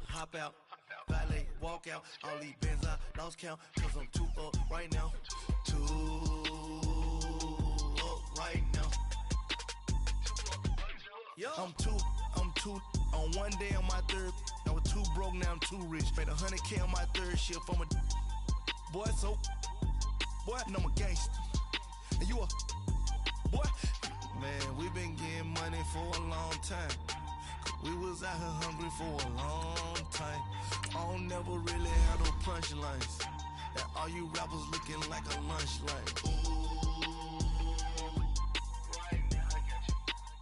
Hop out, valet, walk out. All these bands I lost count, cause I'm too up right now. Too up right now. I'm too on one day on my third. I was too broke, now I'm too rich. Made 100K on my third shift. I'm a boy, so boy, and I'm a gangster. And you a boy. Man, we been getting money for a long time. We was out here hungry for a long time. I don't never really have no punchlines. And all you rappers looking like a lunch line. Ooh, right now, I got you.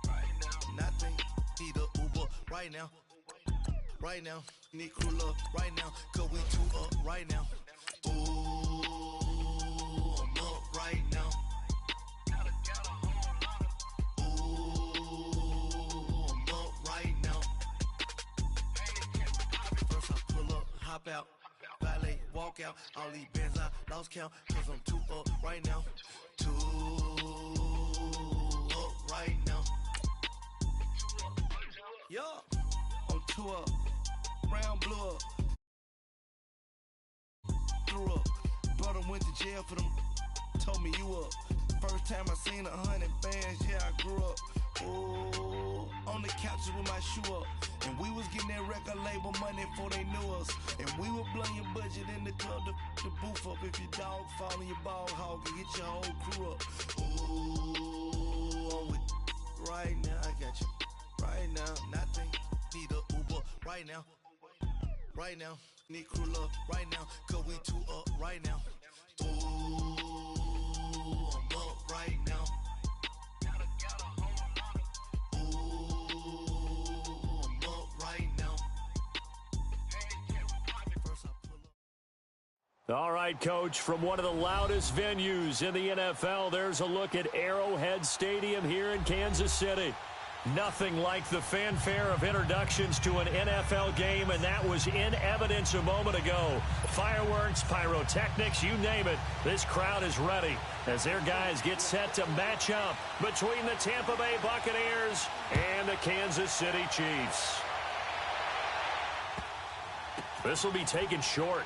Right now. Nothing, need a Uber right now. Right now, need crew love right now. Cause we too up right now. Ooh, I'm up right now. Hop out, valet, walk out. All these bands I lost count, cause I'm too up right now. Too up right now. Yo, I'm too up. Round blew up. Threw up. Brother went to jail for them. Told me you up. First time I seen 100 bands, yeah, I grew up. Ooh, on the couches with my shoe up. And we was getting that record label money before they knew us. And we were blowing your budget in the club to boof up. If your dog fall in your ball hog and get your whole crew up. Ooh, I'm with right now, I got you. Right now, nothing, need a Uber right now. Right now, need crew love right now. Cause we too up right now. Ooh, I'm up right now. All right, Coach, from one of the loudest venues in the NFL, there's a look at Arrowhead Stadium here in Kansas City. Nothing like the fanfare of introductions to an NFL game, and that was in evidence a moment ago. Fireworks, pyrotechnics, you name it. This crowd is ready as their guys get set to match up between the Tampa Bay Buccaneers and the Kansas City Chiefs. This will be taken short.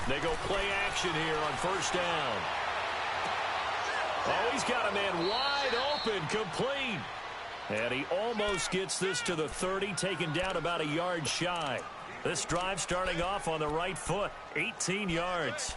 They go play action here on first down. Oh, he's got a man wide open, complete. And he almost gets this to the 30, taken down about a yard shy. This drive starting off on the right foot, 18 yards.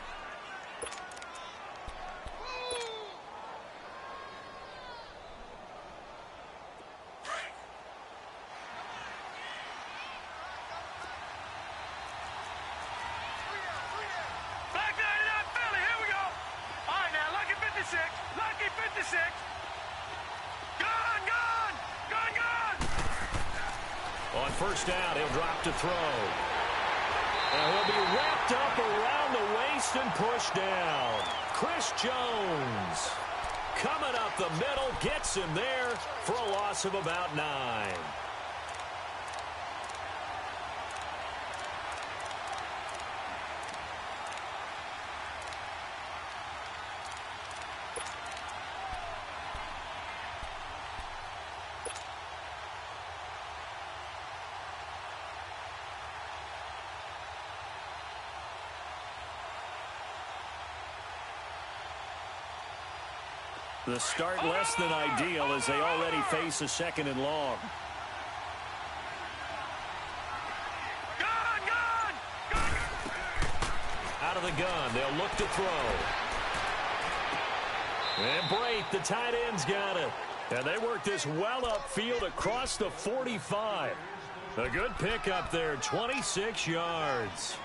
On first down, he'll drop to throw. And he'll be wrapped up around the waist and pushed down. Chris Jones coming up the middle, gets him there for a loss of about 9. The start less than ideal as they already face a second and long. out of the gun. They'll look to throw. And Brait, the tight end's got it. And they work this well upfield across the 45. A good pickup there, 26 yards.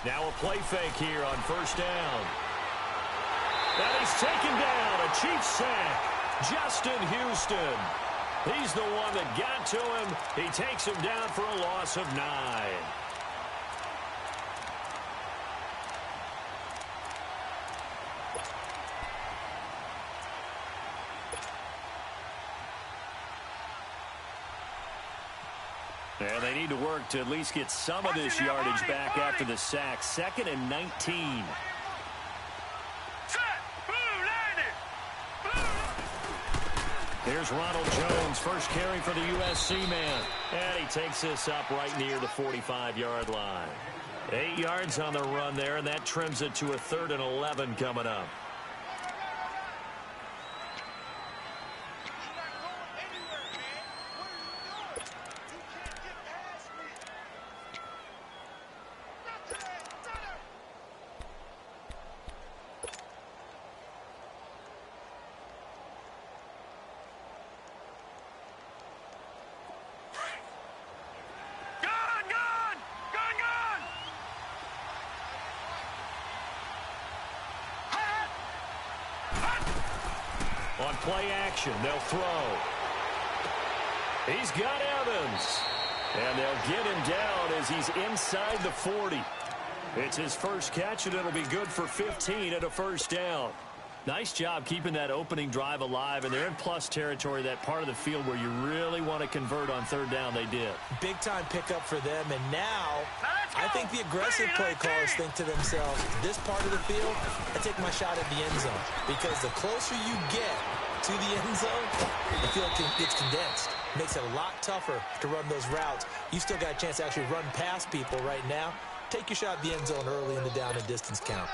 Now a play fake here on first down. And he's taken down, a Chiefs sack. Justin Houston. He's the one that got to him. He takes him down for a loss of 9. And they need to work to at least get some of this yardage back after the sack. 2nd and 19. Here's Ronald Jones, first carry for the USC man. And he takes this up right near the 45-yard line. 8 yards on the run there, and that trims it to a 3rd and 11 coming up. On play action, they'll throw. He's got Evans. And they'll get him down as he's inside the 40. It's his first catch, and it'll be good for 15 at a first down. Nice job keeping that opening drive alive, and they're in plus territory, that part of the field where you really want to convert on 3rd down. They did. Big-time pickup for them, and now I think the aggressive play callers think to themselves, this part of the field, I take my shot at the end zone, because the closer you get to the end zone, the field gets condensed. Makes it a lot tougher to run those routes. You still got a chance to actually run past people right now. Take your shot at the end zone early in the down and distance count.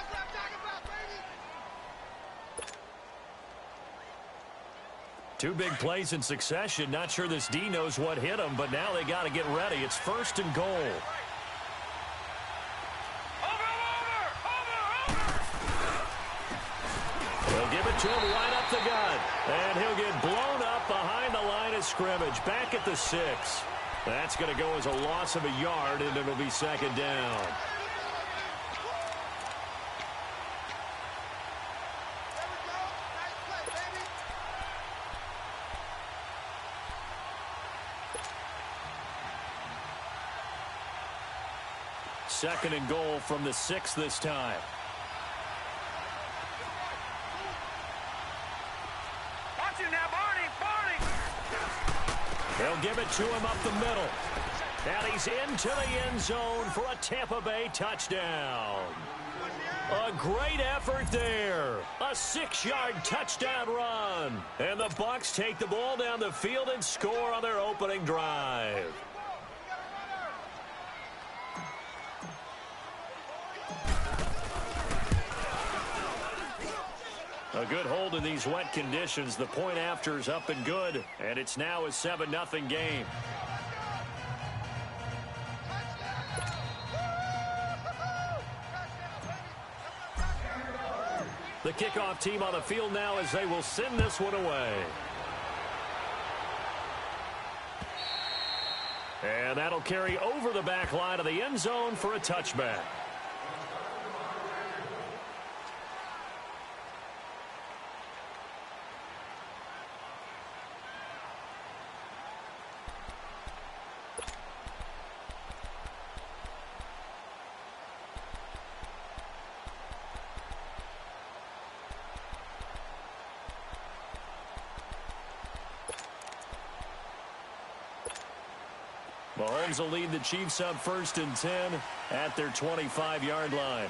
Two big plays in succession. Not sure this D knows what hit him, but now they got to get ready. It's 1st and goal. They'll give it to him right up the gut. And he'll get blown up behind the line of scrimmage. Back at the 6. That's going to go as a loss of a yard, and it'll be 2nd down. Second and goal from the 6 this time. Watch it now, Barney! They'll give it to him up the middle. And he's into the end zone for a Tampa Bay touchdown. A great effort there. A 6-yard touchdown run. And the Bucs take the ball down the field and score on their opening drive. A good hold in these wet conditions. The point after is up and good, and it's now a 7-0 game. The kickoff team on the field now as they will send this one away. And that'll carry over the back line of the end zone for a touchback. Mahomes will lead the Chiefs up 1st and 10 at their 25-yard line.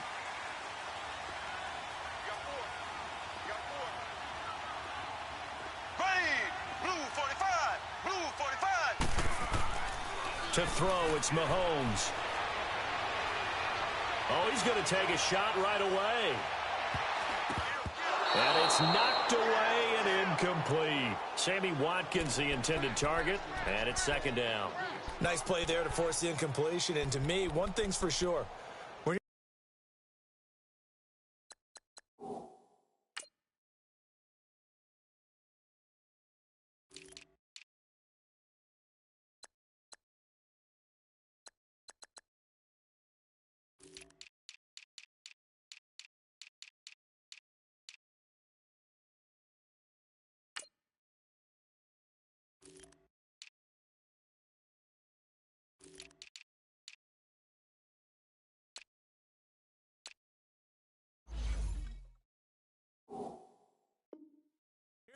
Blue 49. To throw, it's Mahomes. Oh, he's going to take a shot right away. And it's knocked away and incomplete. Sammy Watkins, the intended target, and it's second down. Nice play there to force the incompletion. And to me, one thing's for sure.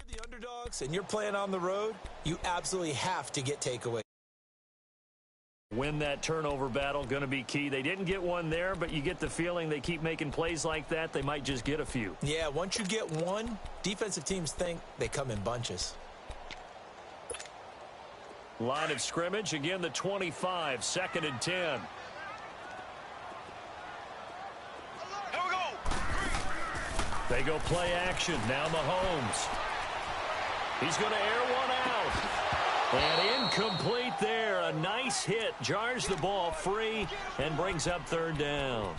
The underdogs and you're playing on the road, you absolutely have to get takeaway. Win that turnover battle, going to be key. They didn't get one there, but you get the feeling they keep making plays like that, they might just get a few. Yeah, once you get one, defensive teams think they come in bunches. Line of scrimmage, again the 25, 2nd and 10. Here we go. They go play action, now Mahomes. He's going to air one out. And incomplete there. A nice hit. Jars the ball free and brings up 3rd down.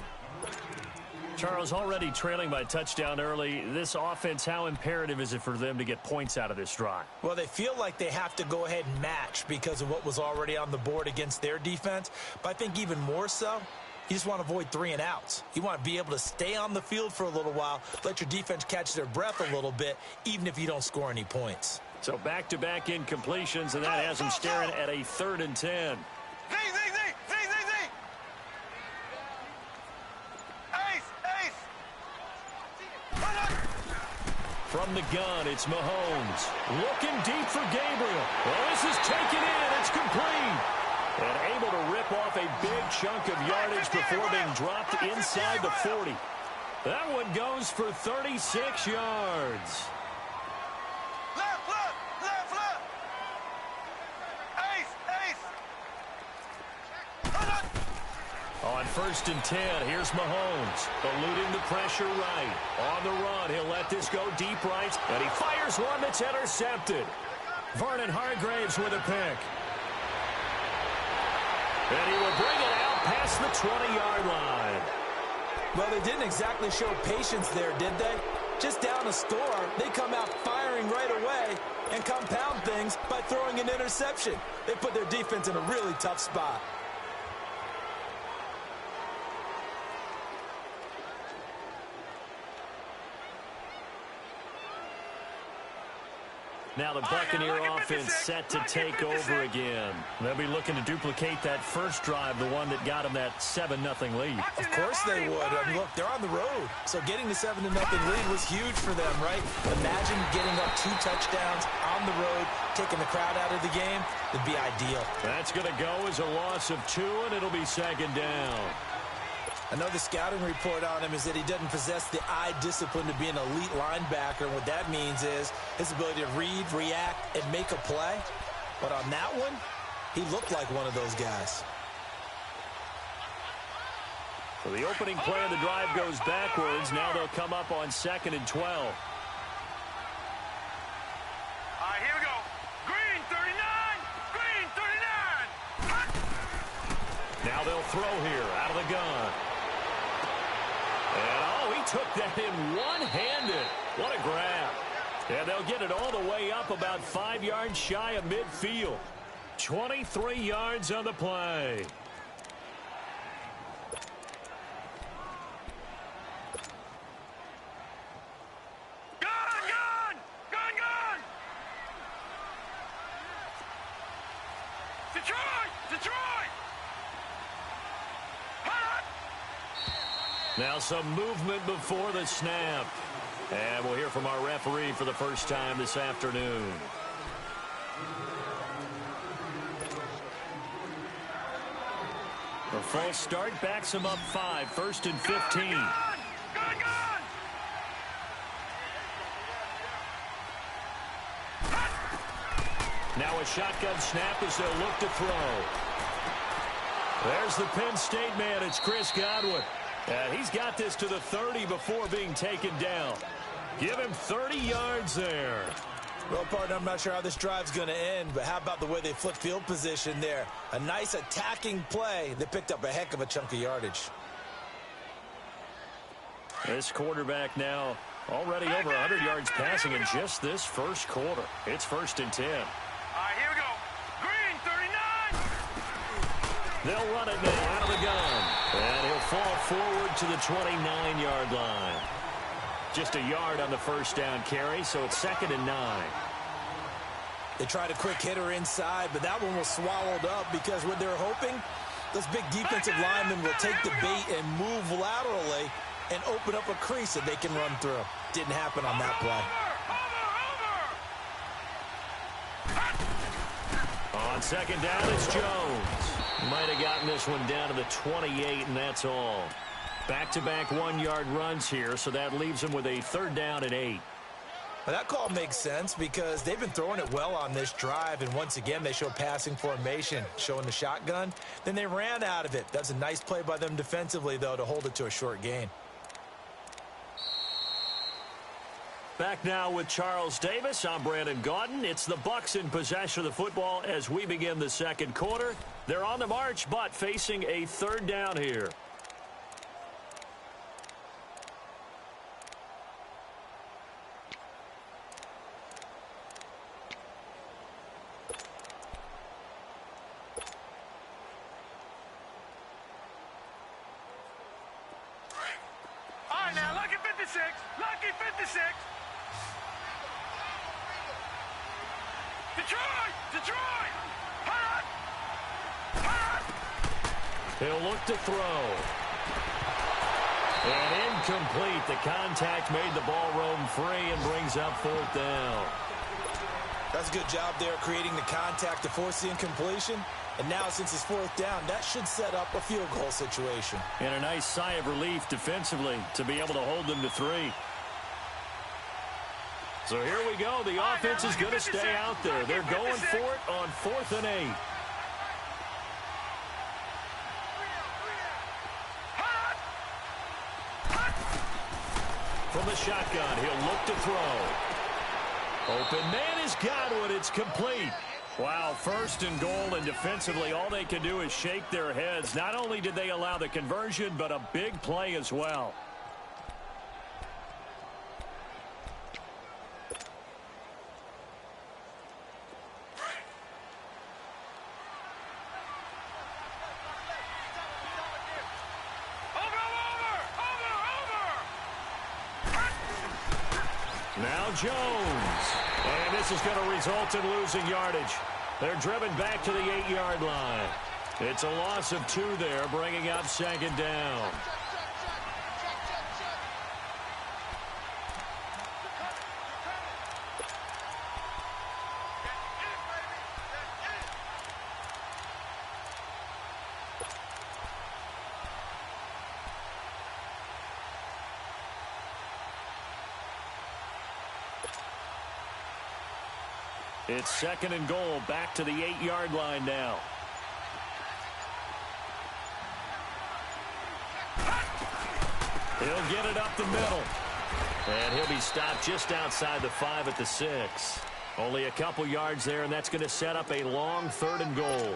Charles, already trailing by touchdown early. This offense, how imperative is it for them to get points out of this drive? Well, they feel like they have to go ahead and match because of what was already on the board against their defense. But I think even more so, you just want to avoid 3 and outs. You want to be able to stay on the field for a little while, let your defense catch their breath a little bit, even if you don't score any points. So back-to-back incompletions, and that has them staring at a 3rd and 10. From the gun, it's Mahomes. Looking deep for Gabriel. Well, this is taken in. It's complete. And able to rip off a big chunk of yardage before being dropped inside the 40. That one goes for 36 yards. On 1st and 10, here's Mahomes, eluding the pressure right. On the run, he'll let this go deep right, and he fires one that's intercepted. Vernon Hargraves with a pick. And he will bring it out past the 20-yard line. Well, they didn't exactly show patience there, did they? Just down a score, they come out firing right away and compound things by throwing an interception. They put their defense in a really tough spot. Now the Buccaneer offense set to take over again. They'll be looking to duplicate that first drive, the one that got them that 7-0 lead. Of course they would. I mean, look, they're on the road. So getting the 7-0 lead was huge for them, right? Imagine getting up 2 touchdowns on the road, taking the crowd out of the game. It'd be ideal. That's going to go as a loss of 2, and it'll be 2nd down. Another scouting report on him is that he doesn't possess the eye discipline to be an elite linebacker. And what that means is his ability to read, react, and make a play. But on that one, he looked like one of those guys. So the opening play of the drive goes backwards. Now they'll come up on 2nd and 12. All right, here we go. Green 39. Green 39. Now they'll throw here out of the gun. And, oh, he took that in one-handed. What a grab. And they'll get it all the way up about 5 yards shy of midfield. 23 yards on the play. Gun! Detroit! Now some movement before the snap. And we'll hear from our referee for the first time this afternoon. The false start backs him up 5, 1st and 15. Gun! Now a shotgun snap as they'll look to throw. There's the Penn State man. It's Chris Godwin. And he's got this to the 30 before being taken down. Give him 30 yards there. Well, partner, I'm not sure how this drive's going to end, but how about the way they flip field position there? A nice attacking play that picked up a heck of a chunk of yardage. This quarterback now already over 100 yards passing in just this first quarter. It's 1st and 10. All right, here we go. Green, 39. They'll run it now out of the gun. And he'll fall forward to the 29-yard line. Just a yard on the first down carry, so it's 2nd and 9. They tried a quick hitter inside, but that one was swallowed up because what they're hoping, those big defensive linemen will take the bait and move laterally and open up a crease that they can run through. Didn't happen on that play. On 2nd down, it's Jones. Might have gotten this one down to the 28, and that's all. Back-to-back 1-yard runs here, so that leaves them with a 3rd down and 8. Well, that call makes sense because they've been throwing it well on this drive, and once again, they show passing formation, showing the shotgun. Then they ran out of it. That's a nice play by them defensively, though, to hold it to a short gain. Back now with Charles Davis. I'm Brandon Gaudin. It's the Bucs in possession of the football as we begin the second quarter. They're on the march, but facing a 3rd down here. All right, now, lucky 56. Lucky 56. Detroit! Detroit! Hot! Hot! He'll look to throw. And incomplete. The contact made the ball roam free and brings up 4th down. That's a good job there creating the contact to force the incompletion. And now, since it's 4th down, that should set up a field goal situation. And a nice sigh of relief defensively to be able to hold them to 3. So here we go. The offense is going to stay out there. They're going for it on 4th and 8. From the shotgun, he'll look to throw. Open man is Godwin. It's complete. Wow, 1st and goal, and defensively, all they can do is shake their heads. Not only did they allow the conversion, but a big play as well. Now Jones. And this is going to result in losing yardage. They're driven back to the 8-yard line. It's a loss of 2 there, bringing up 2nd down. It's 2nd and goal, back to the 8-yard line now. He'll get it up the middle. And he'll be stopped just outside the 5 at the 6. Only a couple yards there, and that's going to set up a long 3rd and goal.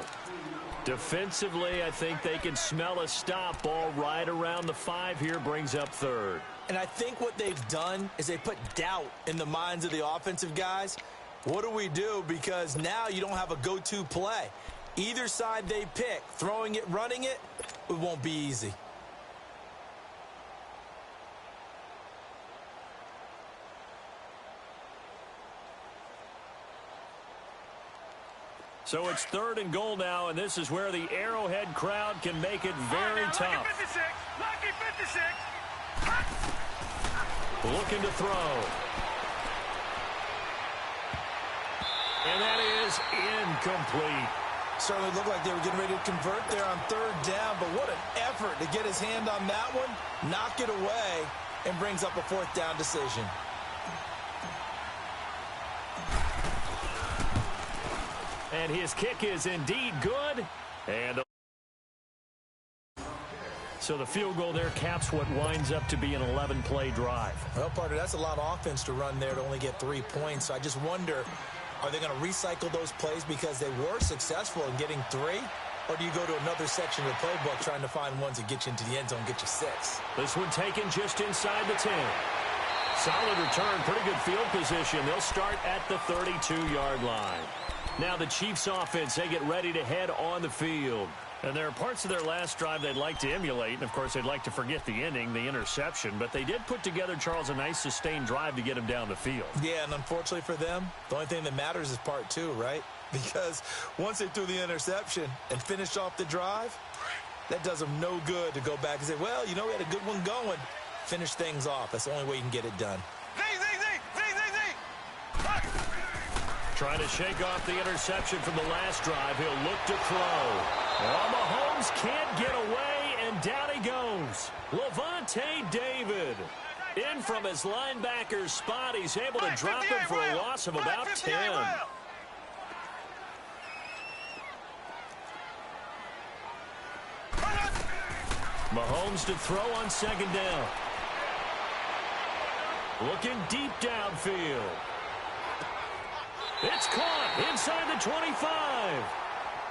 Defensively, I think they can smell a stop. Ball right around the 5 here, brings up 3rd. And I think what they've done is they put doubt in the minds of the offensive guys. What do we do? Because now you don't have a go-to play. Either side they pick, throwing it, running it, it won't be easy. So it's 3rd and goal now, and this is where the Arrowhead crowd can make it very tough. Lucky 56. Lucky 56. Looking to throw. And that is incomplete. Certainly looked like they were getting ready to convert there on 3rd down, but what an effort to get his hand on that one, knock it away, and brings up a 4th down decision. And his kick is indeed good. And So the field goal there caps what winds up to be an 11-play drive. Well, partner, that's a lot of offense to run there to only get 3 points. So I just wonder, are they going to recycle those plays because they were successful in getting 3? Or do you go to another section of the playbook trying to find ones that get you into the end zone, get you 6? This one taken just inside the 10. Solid return, pretty good field position. They'll start at the 32-yard line. Now the Chiefs offense, they get ready to head on the field. And there are parts of their last drive they'd like to emulate. And, of course, they'd like to forget the ending, the interception. But they did put together, Charles, a nice sustained drive to get him down the field. Yeah, and unfortunately for them, the only thing that matters is part 2, right? Because once they threw the interception and finished off the drive, that does them no good to go back and say, well, you know, we had a good one going. Finish things off. That's the only way you can get it done. Trying to shake off the interception from the last drive. He'll look to throw. Well, Mahomes can't get away, and down he goes. Levante David. In from his linebacker's spot. He's able to drop him for a loss of about 10. Mahomes to throw on 2nd down. Looking deep downfield. It's caught inside the 25.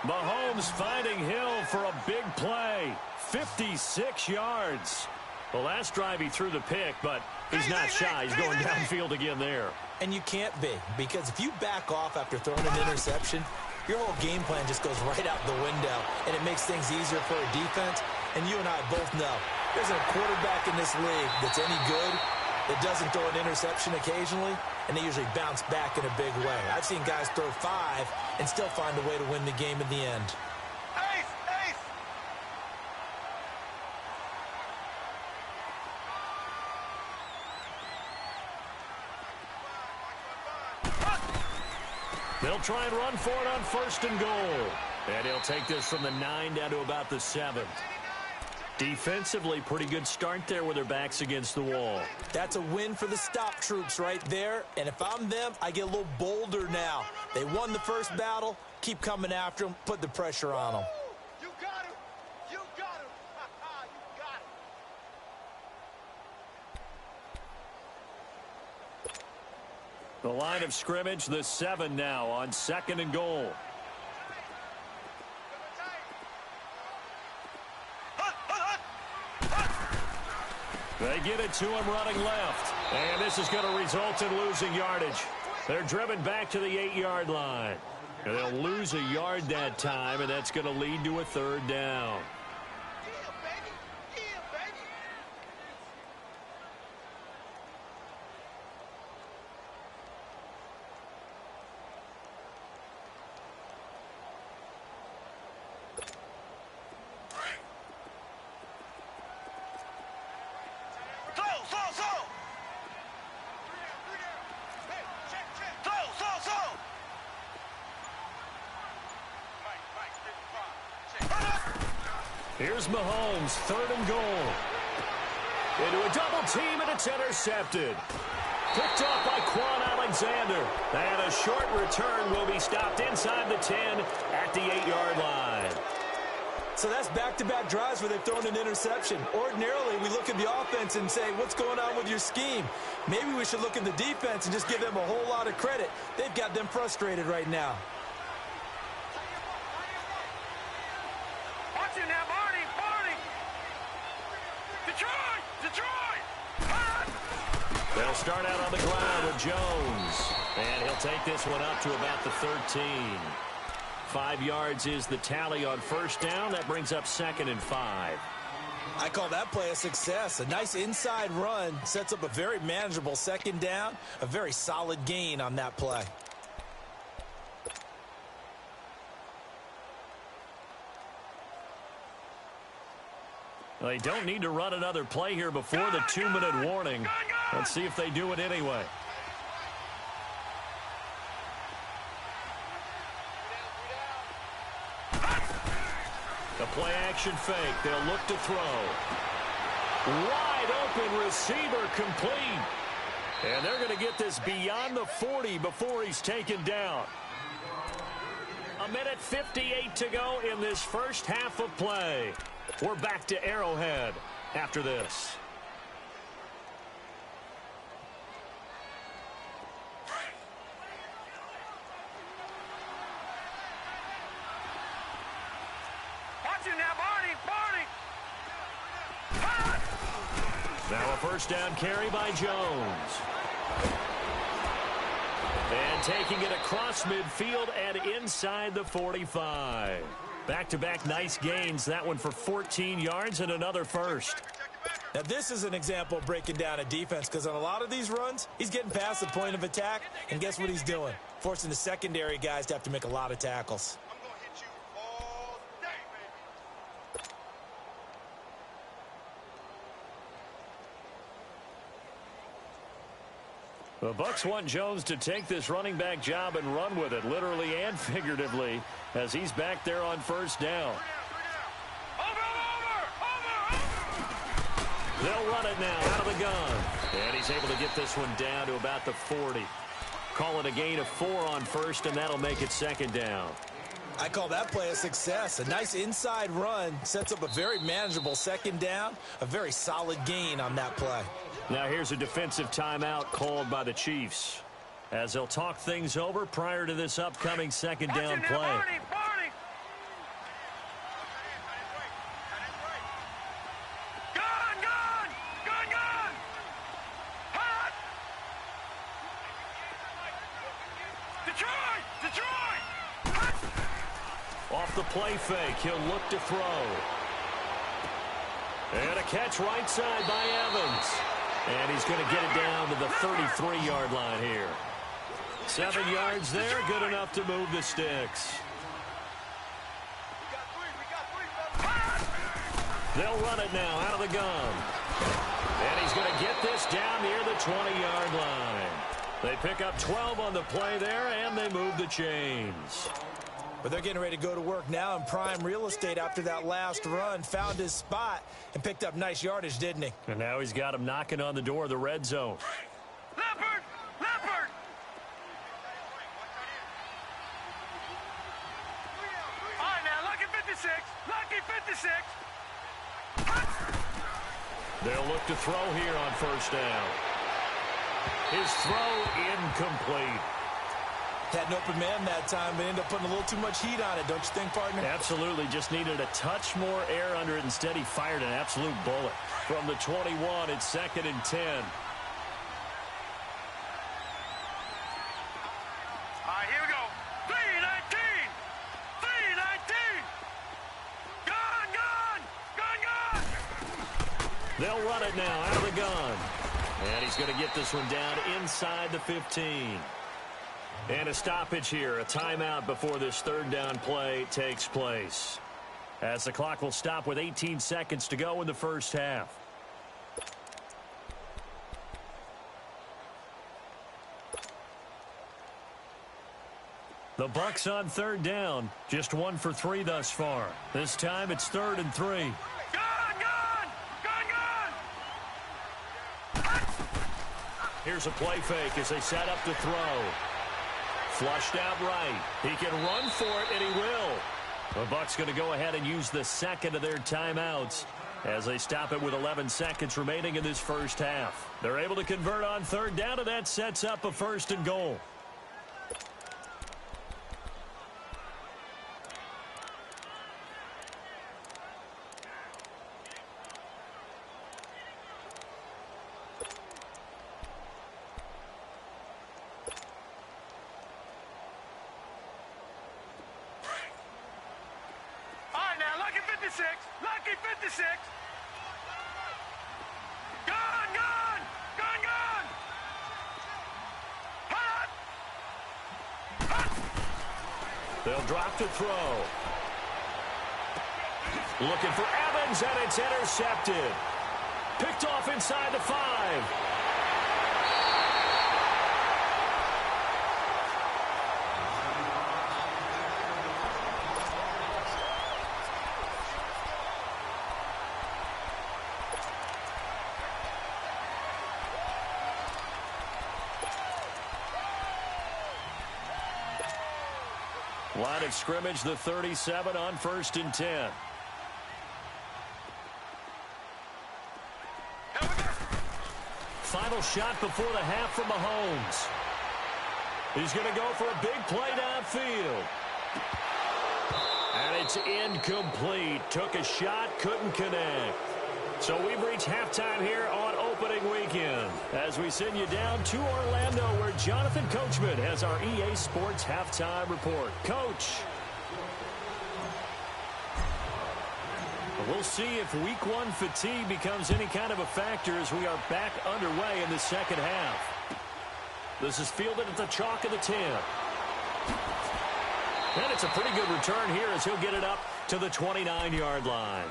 Mahomes finding Hill for a big play. 56 yards. The last drive he threw the pick, but he's not shy. He's going downfield again there. And you can't be, because if you back off after throwing an interception, your whole game plan just goes right out the window, and it makes things easier for a defense. And you and I both know there's a quarterback in this league that's any good that doesn't throw an interception occasionally, and they usually bounce back in a big way. I've seen guys throw 5 and still find a way to win the game in the end. They'll try and run for it on 1st and goal. And he'll take this from the 9 down to about the 7. Defensively, pretty good start there with their backs against the wall. That's a win for the stop troops right there. And if I'm them, I get a little bolder now. They won the first battle. Keep coming after them. Put the pressure on them. You got him. You got him. You got him. The line of scrimmage, the 7 now on 2nd and goal. They get it to him running left. And this is going to result in losing yardage. They're driven back to the 8-yard line. And they'll lose a yard that time, and that's going to lead to a 3rd down. Here's Mahomes, 3rd and goal. Into a double team, and it's intercepted. Picked off by Quan Alexander. And a short return will be stopped inside the 10 at the 8-yard line. So that's back-to-back drives where they've thrown an interception. Ordinarily, we look at the offense and say, what's going on with your scheme? Maybe we should look at the defense and just give them a whole lot of credit. They've got them frustrated right now. Watch it now, Barney. Detroit. They'll start out on the ground with Jones. And he'll take this one up to about the 13. 5 yards is the tally on 1st down. That brings up 2nd and 5. I call that play a success. A nice inside run sets up a very manageable 2nd down. A very solid gain on that play. They don't need to run another play here before the 2-minute warning. Let's see if they do it anyway. The play action fake. They'll look to throw. Wide open receiver complete. And they're going to get this beyond the 40 before he's taken down. 1:58 to go in this first half of play. We're back to Arrowhead after this. Watch it now, Barney! Now a first down carry by Jones. And taking it across midfield and inside the 45. Back-to-back nice gains. That one for 14 yards and another first. Now, this is an example of breaking down a defense because on a lot of these runs, he's getting past the point of attack, and guess what he's doing? Forcing the secondary guys to have to make a lot of tackles. I'm going to hit you all day, baby. The Bucs want Jones to take this running back job and run with it, literally and figuratively, as he's back there on first down. They'll run it now out of the gun. And he's able to get this one down to about the 40. Call it a gain of 4 on first, and that'll make it second down. I call that play a success. A nice inside run sets up a very manageable second down, a very solid gain on that play. Now here's a defensive timeout called by the Chiefs, as they'll talk things over prior to this upcoming second down play. Barney! Gun! Hot! Detroit! Hot! Off the play fake, he'll look to throw. And a catch right side by Evans. And he's going to get it down to the 33-yard line here. 7 yards there, good enough to move the sticks. They'll run it now out of the gun. And he's going to get this down near the 20-yard line. They pick up 12 on the play there, and they move the chains. But they're getting ready to go to work now in prime real estate after that last run. Found his spot and picked up nice yardage, didn't he? And now he's got him knocking on the door of the red zone. Leopard! All right, now, lucky 56! They'll look to throw here on first down. His throw incomplete. Had an open man that time, but ended up putting a little too much heat on it, don't you think, partner? Absolutely. Just needed a touch more air under it. Instead, he fired an absolute bullet. From the 21, it's 2nd and 10. All right, here we go. 319! Gun! They'll run it now out of the gun. And he's going to get this one down inside the 15. And a stoppage here, a timeout before this third down play takes place. As the clock will stop with 18 seconds to go in the first half. The Bucs on third down, just 1 for 3 thus far. This time it's 3rd and 3. Here's a play fake as they set up to throw. Flushed out right. He can run for it, and he will. The Bucs going to go ahead and use the second of their timeouts as they stop it with 11 seconds remaining in this first half. They're able to convert on third down, and that sets up a 1st and goal. Lucky 56! Gun! Hot! They'll drop to throw. Looking for Evans, and it's intercepted. Picked off inside the 5. Line of scrimmage, the 37 on 1st and 10. Final shot before the half from Mahomes. He's going to go for a big play downfield. And it's incomplete. Took a shot, couldn't connect. So we've reached halftime here on opening weekend as we send you down to Orlando where Jonathan Coachman has our EA Sports halftime report. Coach. We'll see if week one fatigue becomes any kind of a factor as we are back underway in the second half. This is fielded at the chalk of the 10. And it's a pretty good return here as he'll get it up to the 29-yard line.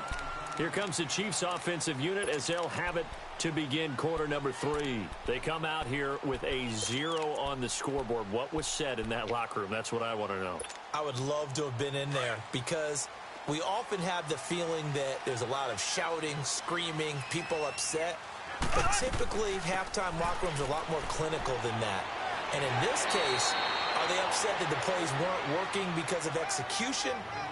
Here comes the Chiefs offensive unit as they'll have it to begin quarter number 3. They come out here with a 0 on the scoreboard. What was said in that locker room? That's what I want to know. I would love to have been in there because we often have the feeling that there's a lot of shouting, screaming, people upset. But typically, halftime locker rooms are a lot more clinical than that. And in this case, are they upset that the plays weren't working because of execution,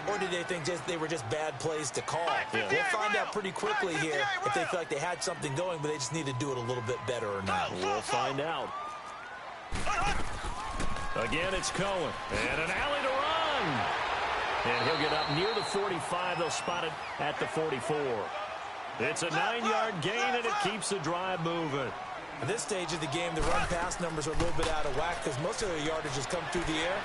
or did they think they were just bad plays to call? Yeah. We'll find out pretty quickly here if they feel like they had something going, but they just need to do it a little bit better or not. We'll find out. Again, it's Cohen. And an alley to run. And he'll get up near the 45. They'll spot it at the 44. It's a 9-yard gain, and it keeps the drive moving. At this stage of the game, the run-pass numbers are a little bit out of whack because most of their yardage has come through the air.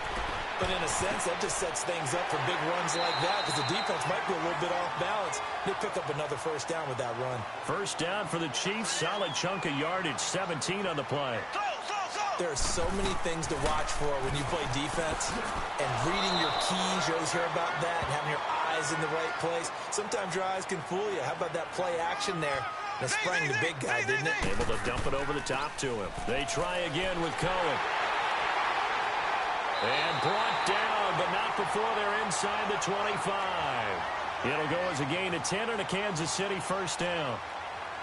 But in a sense, that just sets things up for big runs like that because the defense might be a little bit off balance. They pick up another first down with that run. First down for the Chiefs. Solid chunk of yardage. 17 on the play. There are so many things to watch for when you play defense. And reading your keys, you always hear about that, and having your eyes in the right place. Sometimes your eyes can fool you. How about that play action there? That sprang the big guy, didn't it? Able to dump it over the top to him. They try again with Cohen. And brought down, but not before they're inside the 25. It'll go as a gain of 10 and a Kansas City first down.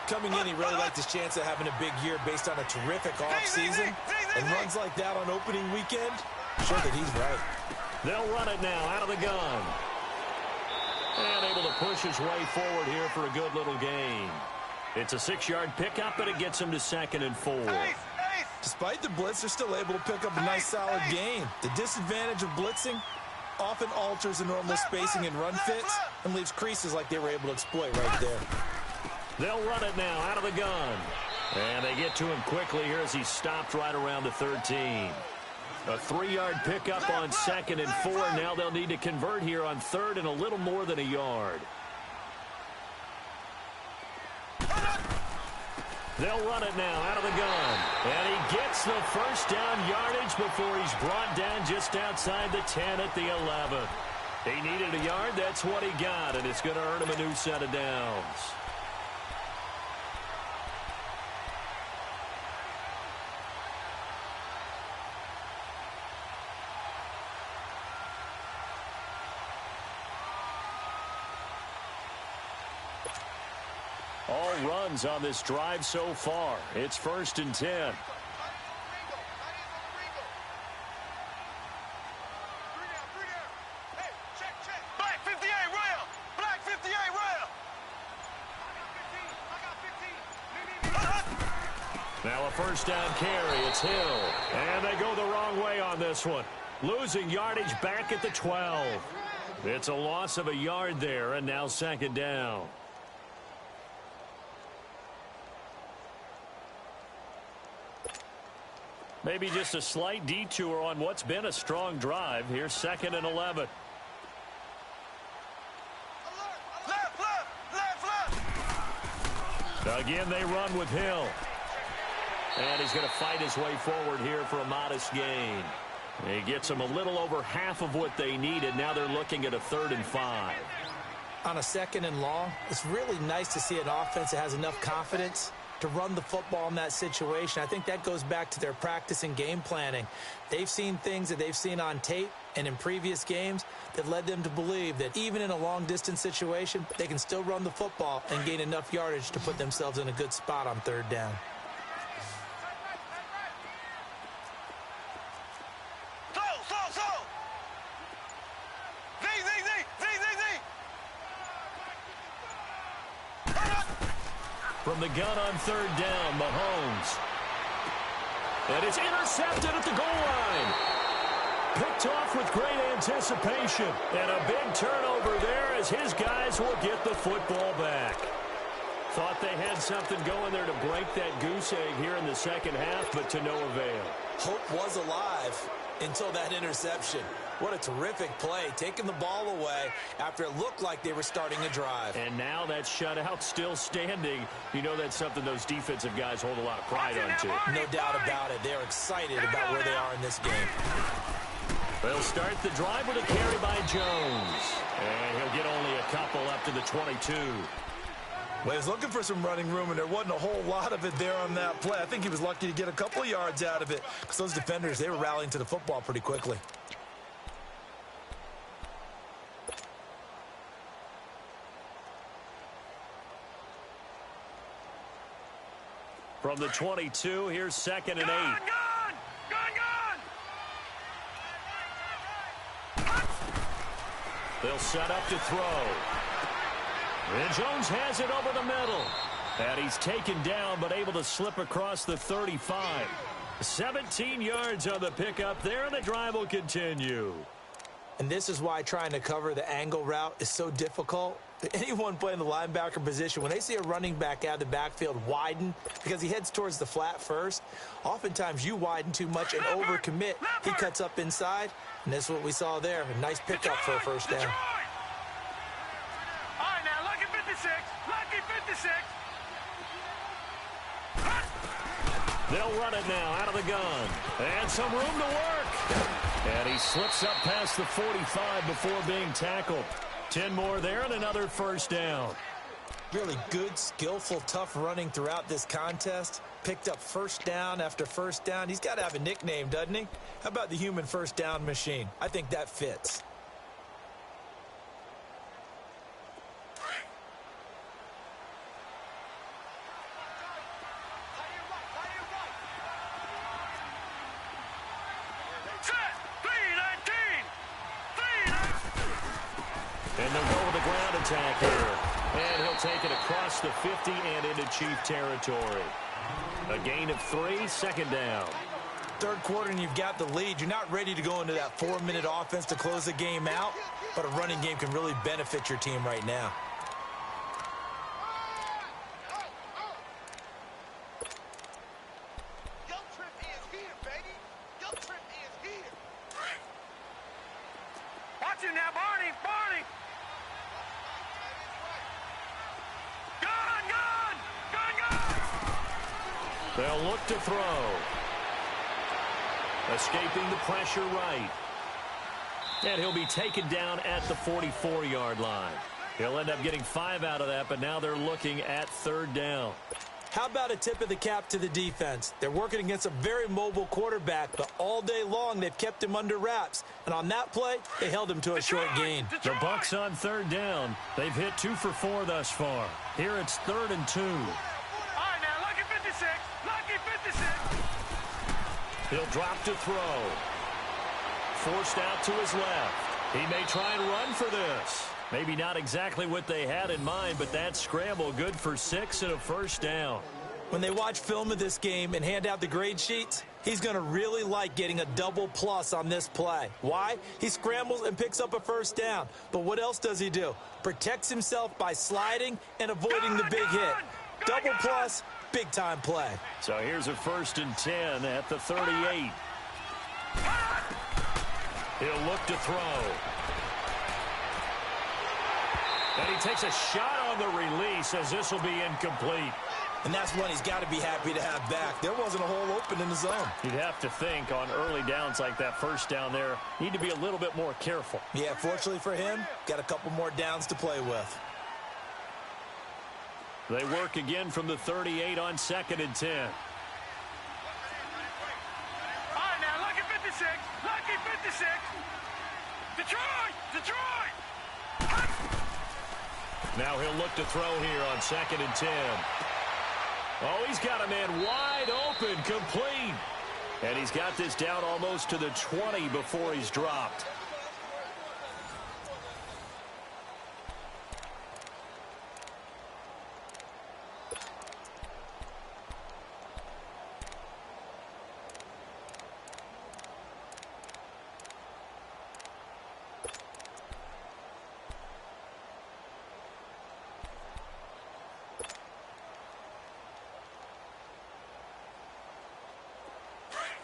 Coming in, he really liked his chance of having a big year based on a terrific offseason. And runs like that on opening weekend, sure that he's right. They'll run it now out of the gun. And able to push his way forward here for a good little gain. It's a 6-yard pickup, and it gets him to 2nd and 4. Despite the blitz, they're still able to pick up a nice, solid gain. The disadvantage of blitzing often alters the normal spacing and run fits and leaves creases like they were able to exploit right there. They'll run it now out of the gun. And they get to him quickly here as he stopped right around the 13. A 3-yard pickup on 2nd and 4. Now they'll need to convert here on 3rd and a little more than a yard. They'll run it now out of the gun. And he gets the first down yardage before he's brought down just outside the 10 at the 11. He needed a yard. That's what he got, and it's going to earn him a new set of downs. All runs on this drive so far. It's 1st and 10. Black 58 rail. Black 58 rail. Now a first down carry. It's Hill. And they go the wrong way on this one. Losing yardage back at the 12. It's a loss of a yard there, and now 2nd down. Maybe just a slight detour on what's been a strong drive. Here's 2nd and 11. Again, they run with Hill. And he's going to fight his way forward here for a modest gain. He gets them a little over half of what they needed. Now they're looking at a 3rd and 5. On a 2nd and long, it's really nice to see an offense that has enough confidence to run the football in that situation. I think that goes back to their practice and game planning. They've seen things that they've seen on tape and in previous games that led them to believe that even in a long-distance situation, they can still run the football and gain enough yardage to put themselves in a good spot on 3rd down. From the gun on third down, Mahomes. And it's intercepted at the goal line. Picked off with great anticipation. And a big turnover there as his guys will get the football back. Thought they had something going there to break that goose egg here in the second half, but to no avail. Hope was alive until that interception. What a terrific play, taking the ball away after it looked like they were starting a drive. And now that shutout still standing. You know that's something those defensive guys hold a lot of pride on, too. No doubt about it. They're excited about where they are in this game. They'll start the drive with a carry by Jones. And he'll get only a couple up to the 22. Well, he was looking for some running room, and there wasn't a whole lot of it there on that play. I think he was lucky to get a couple of yards out of it because those defenders, they were rallying to the football pretty quickly. From the 22, here's 2nd and 8. Gun! They'll set up to throw. And Jones has it over the middle. And he's taken down, but able to slip across the 35. 17 yards on the pickup there, and the drive will continue. And this is why trying to cover the angle route is so difficult. Anyone playing the linebacker position, when they see a running back out of the backfield widen because he heads towards the flat first, oftentimes you widen too much and overcommit. He cuts up inside, and that's what we saw there. A nice pickup for a first down. All right, now, lucky 56. Lucky 56. They'll run it now out of the gun. And some room to work. And he slips up past the 45 before being tackled. 10 more there and another first down. Really good, skillful, tough running throughout this contest. Picked up first down after first down. He's got to have a nickname, doesn't he? How about the human first down machine? I think that fits. And they'll go with the ground attack here. And he'll take it across the 50 and into Chief territory. A gain of 3, 2nd down. Third quarter and you've got the lead. You're not ready to go into that 4-minute offense to close the game out, but a running game can really benefit your team right now. Watch him now, Barney. Barney. They'll look to throw. Escaping the pressure right. And he'll be taken down at the 44-yard line. He'll end up getting 5 out of that, but now they're looking at 3rd down. How about a tip of the cap to the defense? They're working against a very mobile quarterback, but all day long they've kept him under wraps. And on that play, they held him to a short gain. The Bucs on 3rd down. They've hit 2 for 4 thus far. Here it's 3rd and 2. All right, now, lucky 56. Lucky 56. He'll drop to throw. Forced out to his left. He may try and run for this. Maybe not exactly what they had in mind, but that scramble good for 6 and a first down. When they watch film of this game and hand out the grade sheets, he's going to really like getting a double plus on this play. Why? He scrambles and picks up a first down. But what else does he do? Protects himself by sliding and avoiding the big hit. Double plus, big-time play. So here's a 1st and 10 at the 38. He'll look to throw. And he takes a shot on the release as this will be incomplete. And that's one he's got to be happy to have back. There wasn't a hole open in the zone. You'd have to think on early downs like that first down there, need to be a little bit more careful. Yeah, fortunately for him, got a couple more downs to play with. They work again from the 38 on 2nd and 10. All right, now, lucky 56. Lucky 56. Detroit! Detroit! Now he'll look to throw here on 2nd and 10. Oh, he's got a man wide open, complete. And he's got this down almost to the 20 before he's dropped.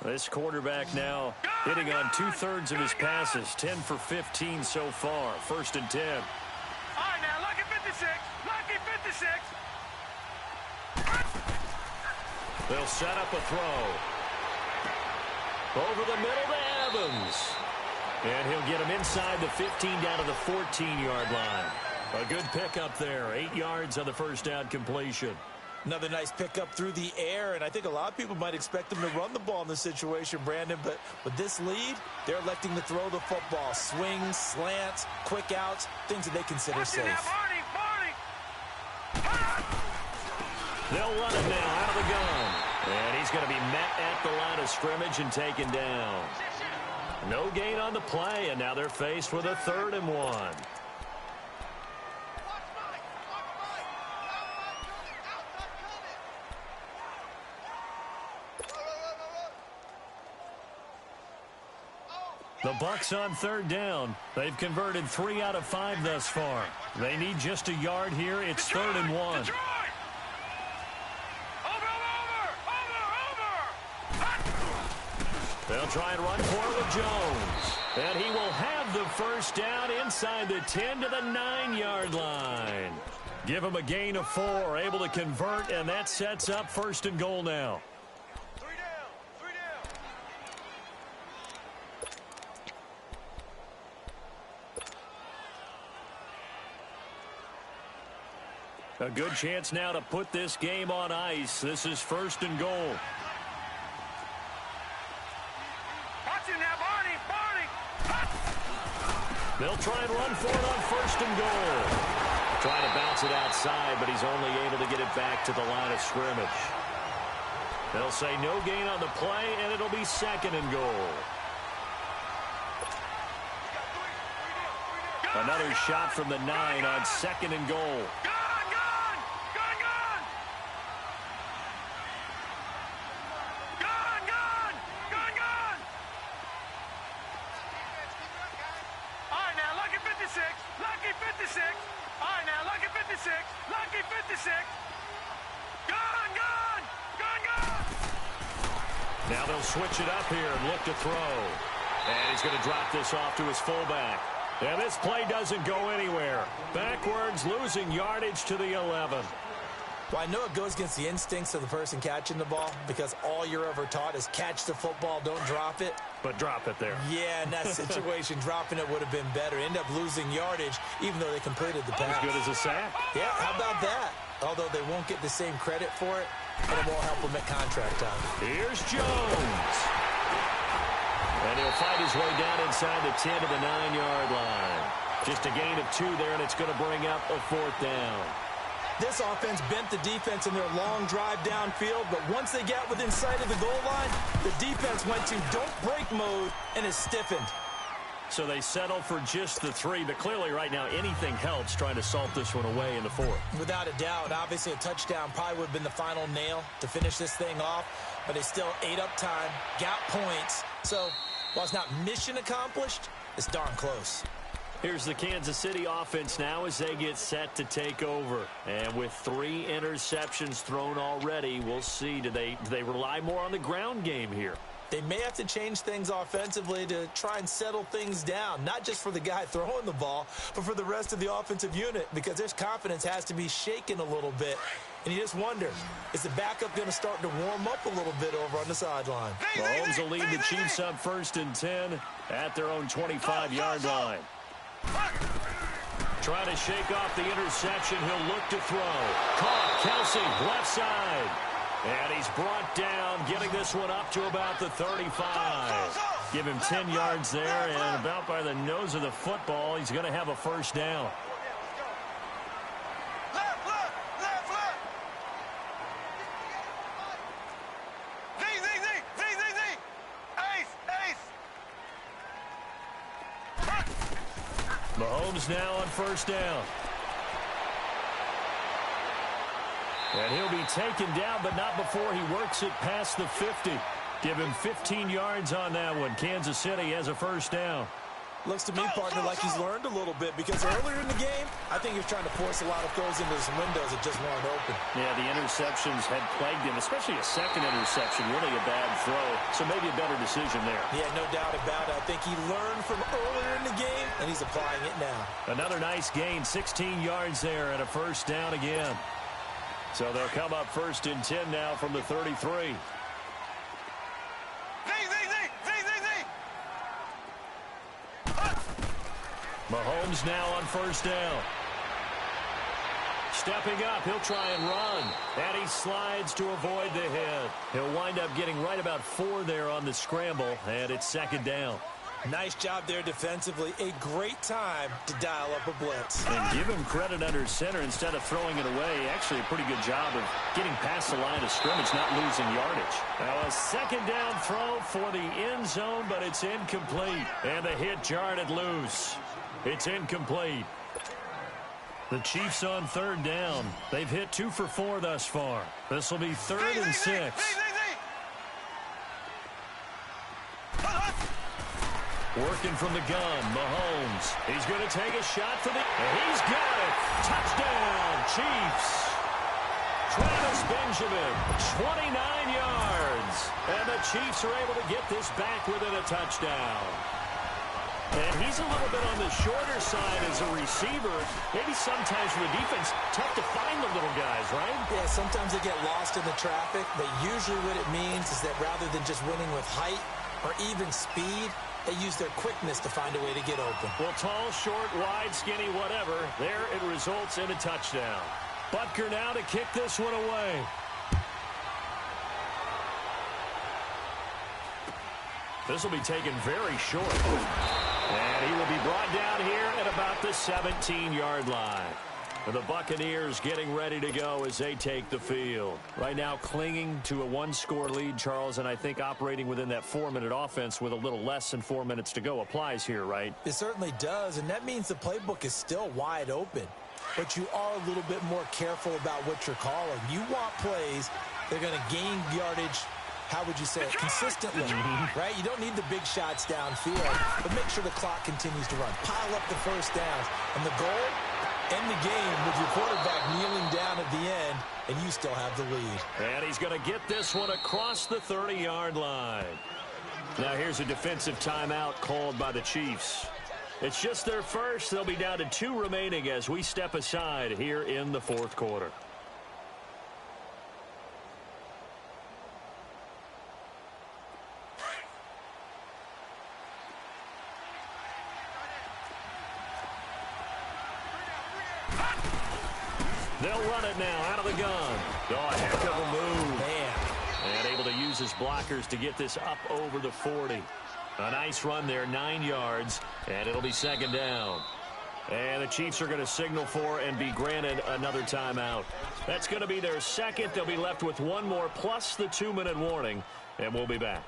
This quarterback now hitting on 2/3 of his passes, 10 for 15 so far. 1st and 10. All right, now, lucky 56. Lucky 56. They'll set up a throw. Over the middle to Evans. And he'll get him inside the 15 down to the 14-yard line. A good pickup there. 8 yards on the first down completion. Another nice pickup through the air, and I think a lot of people might expect them to run the ball in this situation, Brandon, but with this lead, they're electing to throw the football. Swings, slants, quick outs, things that they consider safe. They'll run it now out of the gun. And he's going to be met at the line of scrimmage and taken down. No gain on the play, and now they're faced with a 3rd and 1. The Bucs on 3rd down. They've converted 3 out of 5 thus far. They need just a yard here. It's 3rd and 1. They'll try and run for it with Jones. And he will have the first down inside the 10 to the 9-yard line. Give him a gain of 4, able to convert, and that sets up 1st and goal now. 3 down, 3 down. A good chance now to put this game on ice. This is 1st and goal. They'll try and run for it on 1st and goal. Trying to bounce it outside, but he's only able to get it back to the line of scrimmage. They'll say no gain on the play, and it'll be 2nd and goal. Another shot from the 9 on 2nd and goal. Now they'll switch it up here and look to throw. And he's going to drop this off to his fullback. And this play doesn't go anywhere. Backwards, losing yardage to the 11. Well, I know it goes against the instincts of the person catching the ball because all you're ever taught is catch the football, don't drop it. But drop it there. Yeah, in that situation, dropping it would have been better. End up losing yardage, even though they completed the pass. As good as a sack. Yeah, how about that? Although they won't get the same credit for it, and it won't help them at contract time. Here's Jones. And he'll fight his way down inside the 10 to the 9-yard line. Just a gain of 2 there, and it's going to bring up a 4th down. This offense bent the defense in their long drive downfield, but once they got within sight of the goal line, the defense went to don't break mode and is stiffened. So they settle for just the 3, but clearly right now anything helps trying to salt this one away in the 4th. Without a doubt, obviously a touchdown probably would have been the final nail to finish this thing off, but they still ate up time, got points. So while it's not mission accomplished, it's darn close. Here's the Kansas City offense now as they get set to take over. And with 3 interceptions thrown already, we'll see. Do they rely more on the ground game here? They may have to change things offensively to try and settle things down, not just for the guy throwing the ball, but for the rest of the offensive unit, because their confidence has to be shaken a little bit. And you just wonder, is the backup going to start to warm up a little bit over on the sideline? Mahomes will lead the Chiefs up 1st and 10 at their own 25-yard line. Trying to shake off the interception. He'll look to throw. Caught. Kelsey, left side. And he's brought down, getting this one up to about the 35. Give him 10 yards there, and about by the nose of the football, he's going to have a 1st down. Mahomes now on 1st down. And he'll be taken down, but not before he works it past the 50. Give him 15 yards on that one. Kansas City has a 1st down. Looks to me, partner, like he's learned a little bit because earlier in the game, I think he was trying to force a lot of throws into some windows that just weren't open. Yeah, the interceptions had plagued him, especially a second interception, really a bad throw. So maybe a better decision there. Yeah, no doubt about it. I think he learned from earlier in the game, and he's applying it now. Another nice gain, 16 yards there, and a first down again. So they'll come up 1st and 10 now from the 33. Mahomes now on 1st down. Stepping up, he'll try and run. And he slides to avoid the hit. He'll wind up getting right about 4 there on the scramble, and it's 2nd down. Nice job there defensively. A great time to dial up a blitz. And give him credit under center instead of throwing it away. Actually, a pretty good job of getting past the line of scrimmage, not losing yardage. Now a 2nd down throw for the end zone, but it's incomplete. And the hit jarred it loose. It's incomplete. The Chiefs on 3rd down. They've hit 2 for 4 thus far. This will be 3rd and 6. Working from the gun, Mahomes. He's going to take a shot for and he's got it. Touchdown, Chiefs. Travis Benjamin, 29 yards. And the Chiefs are able to get this back within a touchdown. And he's a little bit on the shorter side as a receiver. Maybe sometimes for the defense, tough to find the little guys, right? Yeah, sometimes they get lost in the traffic, but usually what it means is that rather than just winning with height or even speed, they use their quickness to find a way to get open. Well, tall, short, wide, skinny, whatever. There it results in a touchdown. Butker now to kick this one away. This will be taken very short. And he will be brought down here at about the 17-yard line. The Buccaneers getting ready to go as they take the field. Right now clinging to a 1-score lead, Charles, and I think operating within that 4-minute offense with a little less than 4 minutes to go applies here, right? It certainly does, and that means the playbook is still wide open. But you are a little bit more careful about what you're calling. You want plays that are going to gain yardage, how would you say it, consistently, right? You don't need the big shots downfield, but make sure the clock continues to run. Pile up the first downs, and the goal, end the game with your quarterback kneeling down at the end, and you still have the lead. And he's going to get this one across the 30-yard line. Now here's a defensive timeout called by the Chiefs. It's just their first. They'll be down to 2 remaining as we step aside here in the 4th quarter. They'll run it now out of the gun. Oh, a heck of a move. Man. And able to use his blockers to get this up over the 40. A nice run there, 9 yards, and it'll be 2nd down. And the Chiefs are going to signal for and be granted another timeout. That's going to be their second. They'll be left with 1 more plus the 2-minute warning, and we'll be back.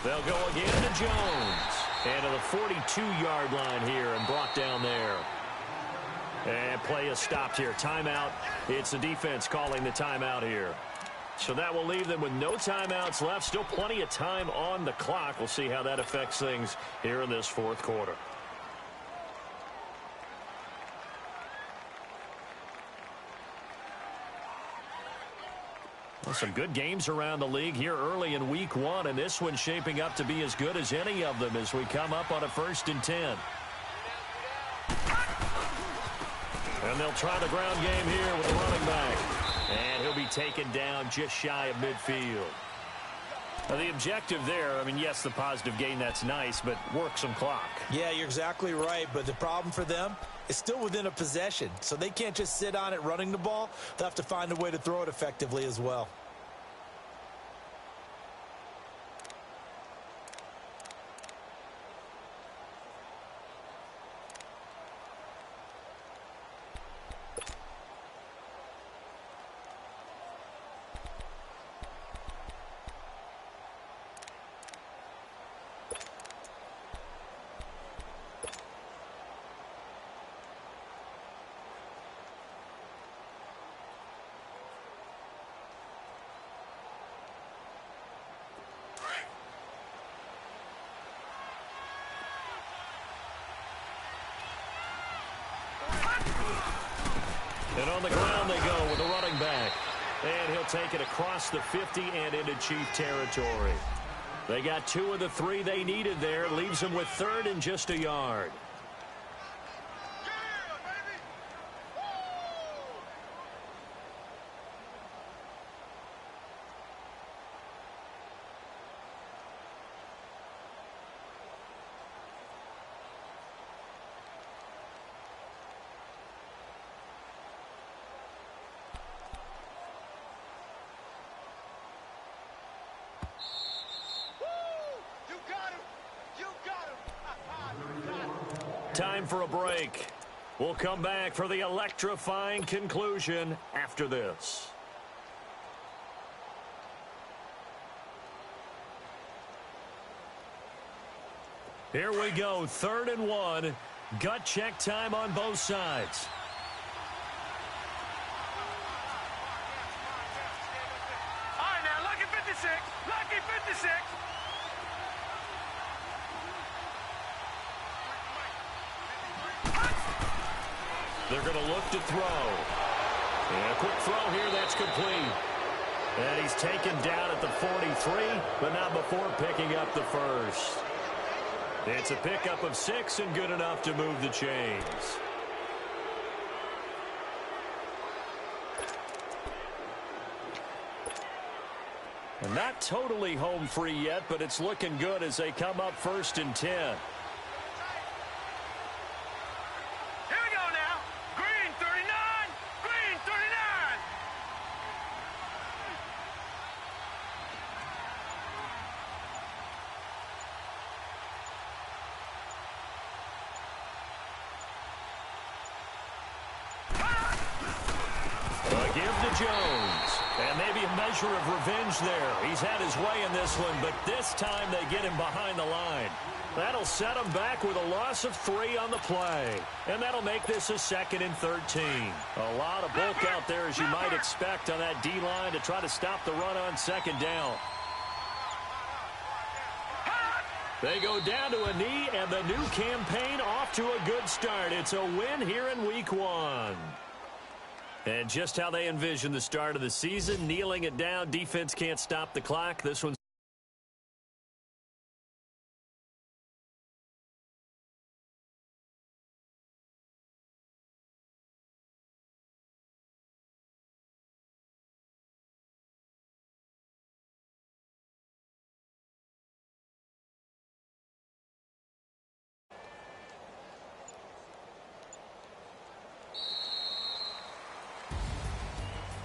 They'll go again to Jones. And to the 42-yard line here and brought down there. And play is stopped here. Timeout. It's the defense calling the timeout here. So that will leave them with no timeouts left. Still plenty of time on the clock. We'll see how that affects things here in this 4th quarter. Well, some good games around the league here early in week 1, and this one's shaping up to be as good as any of them as we come up on a 1st and 10. And they'll try the ground game here with the running back. And he'll be taken down just shy of midfield. Now, the objective there, I mean, yes, the positive gain, that's nice, but work some clock. Yeah, you're exactly right, but the problem for them is still within a possession, so they can't just sit on it running the ball. They'll have to find a way to throw it effectively as well. And on the ground they go with the running back. And he'll take it across the 50 and into Chief territory. They got 2 of the 3 they needed there. Leaves them with 3rd and just a yard. Time for a break. We'll come back for the electrifying conclusion after this. Here we go, 3rd and 1. Gut check time on both sides. All right, now, lucky 56. Lucky 56. They're going to look to throw. And a quick throw here, that's complete. And he's taken down at the 43, but not before picking up the first. It's a pickup of 6 and good enough to move the chains. And not totally home free yet, but it's looking good as they come up 1st and 10. Jones, and maybe a measure of revenge there. He's had his way in this one, but this time they get him behind the line. That'll set him back with a loss of 3 on the play, and that'll make this a 2nd and 13. A lot of bulk out there, as you might expect, on that D-line to try to stop the run on 2nd down. They go down to a knee, and the new campaign off to a good start. It's a win here in Week 1. And just how they envision the start of the season, kneeling it down. Defense can't stop the clock. This one's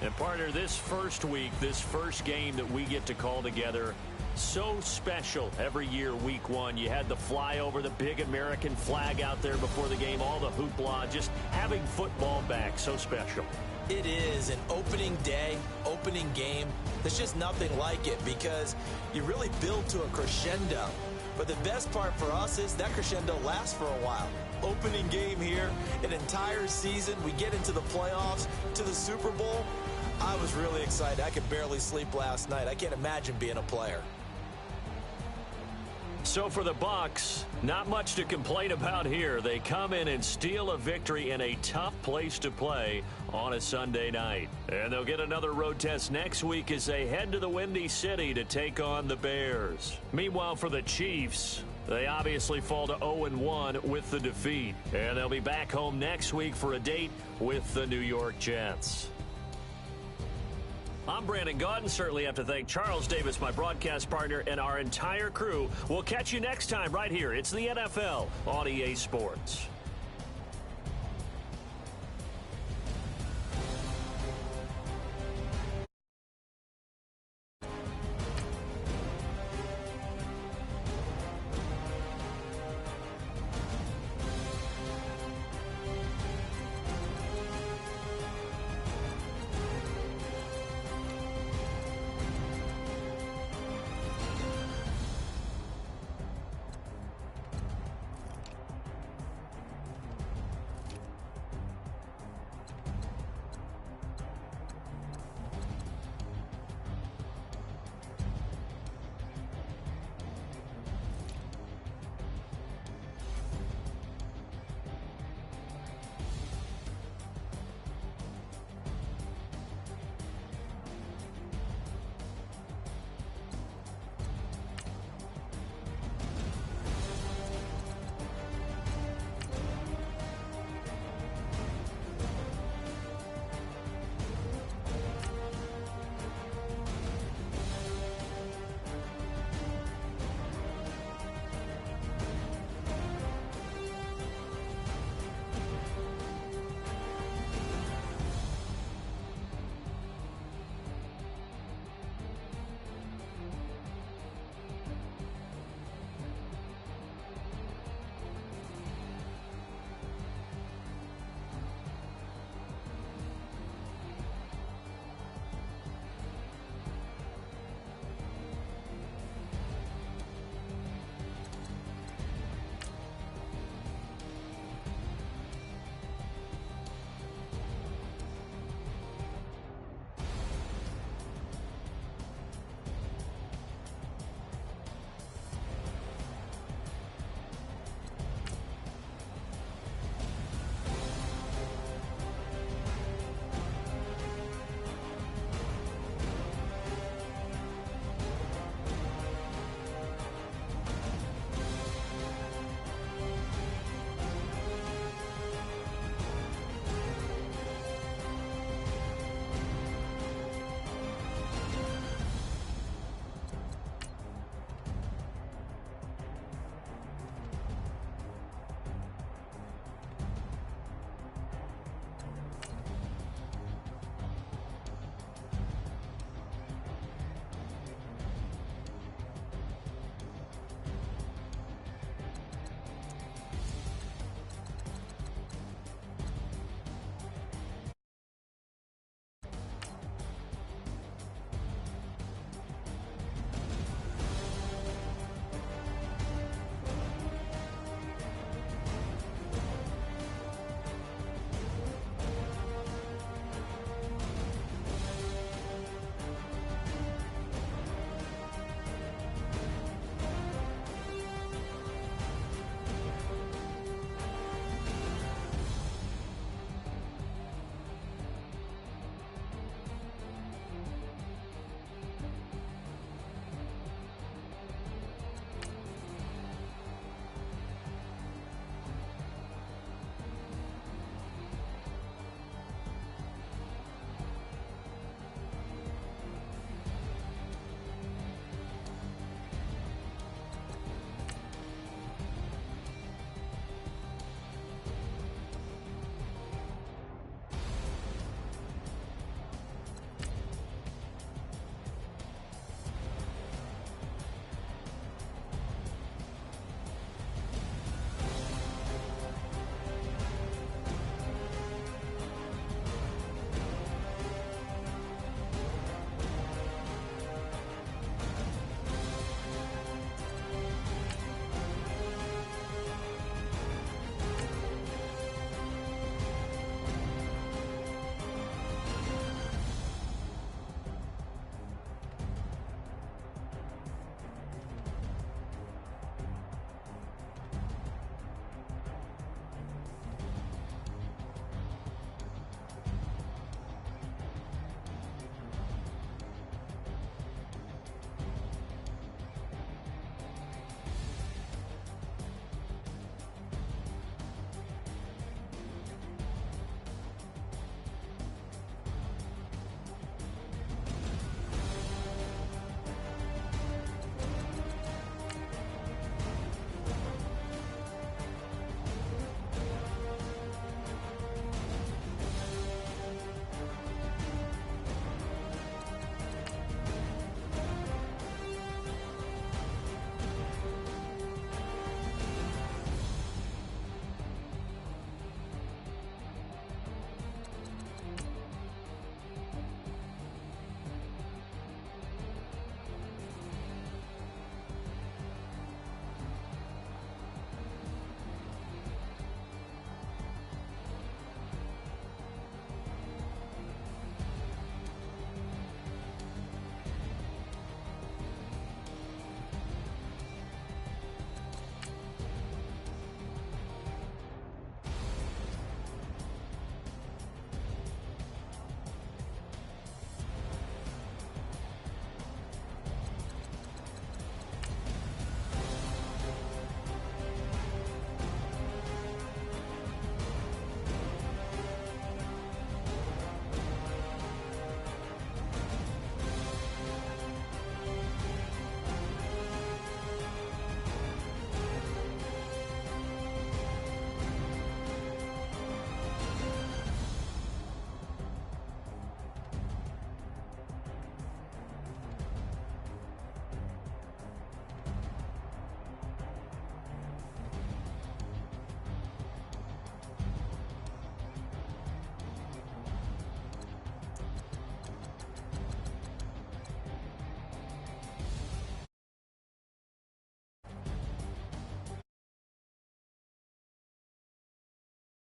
and partner, this first week, this first game that we get to call together, so special every year, Week 1. You had the flyover, the big American flag out there before the game, all the hoopla, just having football back, so special. It is an opening day, opening game. There's just nothing like it because you really build to a crescendo. But the best part for us is that crescendo lasts for a while. Opening game here, an entire season. We get into the playoffs, to the Super Bowl. I was really excited. I could barely sleep last night. I can't imagine being a player. So for the Bucs, not much to complain about here. They come in and steal a victory in a tough place to play on a Sunday night. And they'll get another road test next week as they head to the Windy City to take on the Bears. Meanwhile, for the Chiefs, they obviously fall to 0-1 with the defeat. And they'll be back home next week for a date with the New York Jets. I'm Brandon Gaudin. Certainly have to thank Charles Davis, my broadcast partner, and our entire crew. We'll catch you next time right here. It's the NFL on EA Sports.